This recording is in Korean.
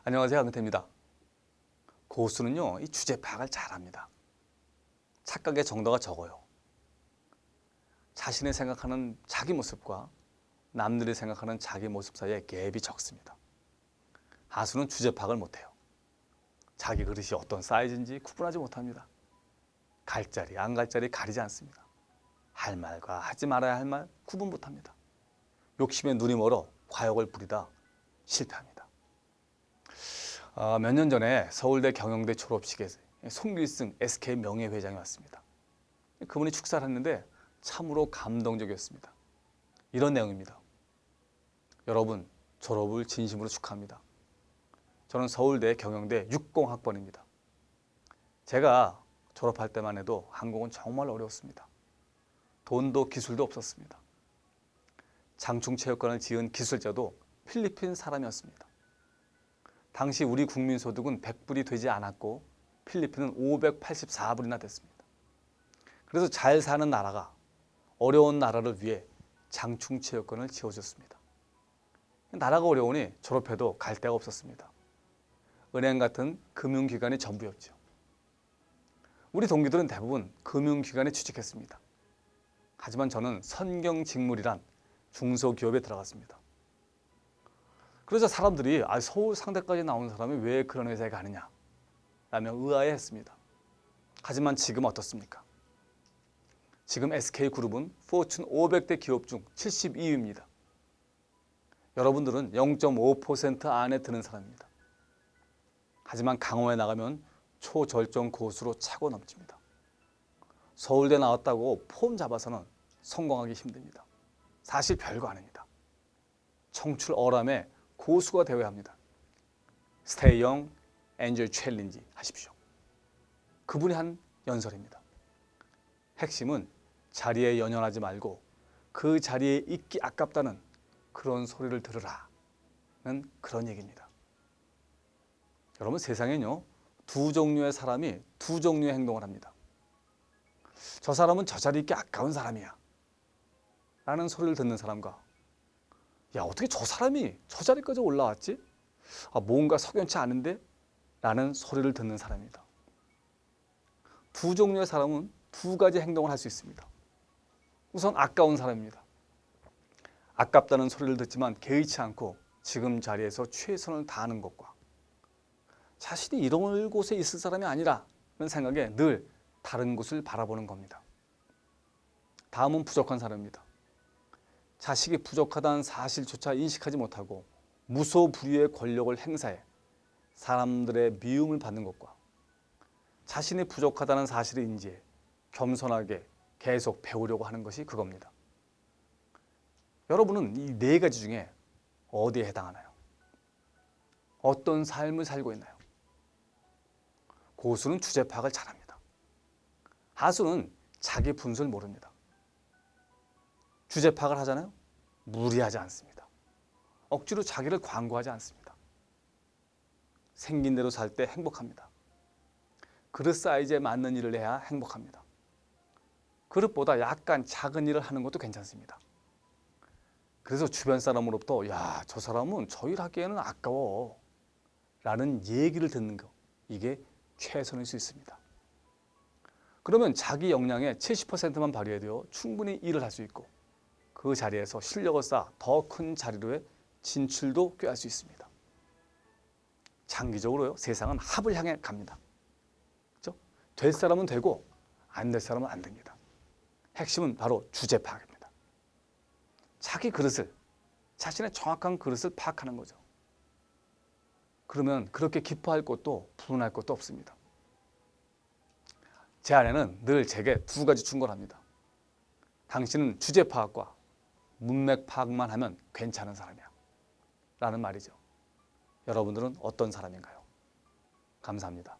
안녕하세요. 강태입니다. 고수는요, 이 주제 파악을 잘합니다. 착각의 정도가 적어요. 자신이 생각하는 자기 모습과 남들이 생각하는 자기 모습 사이에 갭이 적습니다. 하수는 주제 파악을 못해요. 자기 그릇이 어떤 사이즈인지 구분하지 못합니다. 갈 자리, 안 갈 자리 가리지 않습니다. 할 말과 하지 말아야 할 말 구분 못합니다. 욕심에 눈이 멀어 과욕을 부리다 실패합니다. 몇 년 전에 서울대 경영대 졸업식에 송길승 SK 명예회장이 왔습니다. 그분이 축사를 했는데 참으로 감동적이었습니다. 이런 내용입니다. 여러분, 졸업을 진심으로 축하합니다. 저는 서울대 경영대 60학번입니다. 제가 졸업할 때만 해도 한국은 정말 어려웠습니다. 돈도 기술도 없었습니다. 장충체육관을 지은 기술자도 필리핀 사람이었습니다. 당시 우리 국민 소득은 100불이 되지 않았고 필리핀은 584불이나 됐습니다. 그래서 잘 사는 나라가 어려운 나라를 위해 장충체육관을 지어줬습니다. 나라가 어려우니 졸업해도 갈 데가 없었습니다. 은행 같은 금융기관이 전부였죠. 우리 동기들은 대부분 금융기관에 취직했습니다. 하지만 저는 선경직물이란 중소기업에 들어갔습니다. 그래서 사람들이 서울 상대까지 나온 사람이 왜 그런 회사에 가느냐 라며 의아해했습니다. 하지만 지금 어떻습니까? 지금 SK그룹은 포춘 500대 기업 중 72위입니다. 여러분들은 0.5% 안에 드는 사람입니다. 하지만 강원에 나가면 초절정 고수로 차고 넘칩니다. 서울대 나왔다고 폼 잡아서는 성공하기 힘듭니다. 사실 별거 아닙니다. 청출 어람에 고수가 되어야 합니다. Stay young, enjoy challenge 하십시오. 그분이 한 연설입니다. 핵심은 자리에 연연하지 말고 그 자리에 있기 아깝다는 그런 소리를 들으라는 그런 얘기입니다. 여러분, 세상에는요, 두 종류의 사람이 두 종류의 행동을 합니다. 저 사람은 저 자리에 있기 아까운 사람이야 라는 소리를 듣는 사람과 야, 어떻게 저 사람이 저 자리까지 올라왔지? 뭔가 석연치 않은데? 라는 소리를 듣는 사람입니다. 두 종류의 사람은 두 가지 행동을 할 수 있습니다. 우선 아까운 사람입니다. 아깝다는 소리를 듣지만 개의치 않고 지금 자리에서 최선을 다하는 것과 자신이 이런 곳에 있을 사람이 아니라는 생각에 늘 다른 곳을 바라보는 겁니다. 다음은 부족한 사람입니다. 자식이 부족하다는 사실조차 인식하지 못하고 무소불위의 권력을 행사해 사람들의 미움을 받는 것과 자신이 부족하다는 사실을 인지해 겸손하게 계속 배우려고 하는 것이 그겁니다. 여러분은 이 네 가지 중에 어디에 해당하나요? 어떤 삶을 살고 있나요? 고수는 주제 파악을 잘합니다. 하수는 자기 분수를 모릅니다. 주제 파악을 하잖아요. 무리하지 않습니다. 억지로 자기를 광고하지 않습니다. 생긴 대로 살 때 행복합니다. 그릇 사이즈에 맞는 일을 해야 행복합니다. 그릇보다 약간 작은 일을 하는 것도 괜찮습니다. 그래서 주변 사람으로부터 야, 저 사람은 저 일 하기에는 아까워 라는 얘기를 듣는 거, 이게 최선일 수 있습니다. 그러면 자기 역량의 70%만 발휘해도 충분히 일을 할 수 있고 그 자리에서 실력을 쌓아 더 큰 자리로의 진출도 꾀할 수 있습니다. 장기적으로요, 세상은 합을 향해 갑니다. 그렇죠? 될 사람은 되고 안 될 사람은 안 됩니다. 핵심은 바로 주제 파악입니다. 자기 그릇을, 자신의 정확한 그릇을 파악하는 거죠. 그러면 그렇게 기뻐할 것도 분할 것도 없습니다. 제 아내는 늘 제게 두 가지 충고합니다. 당신은 주제 파악과 문맥 파악만 하면 괜찮은 사람이야 라는 말이죠. 여러분들은 어떤 사람인가요? 감사합니다.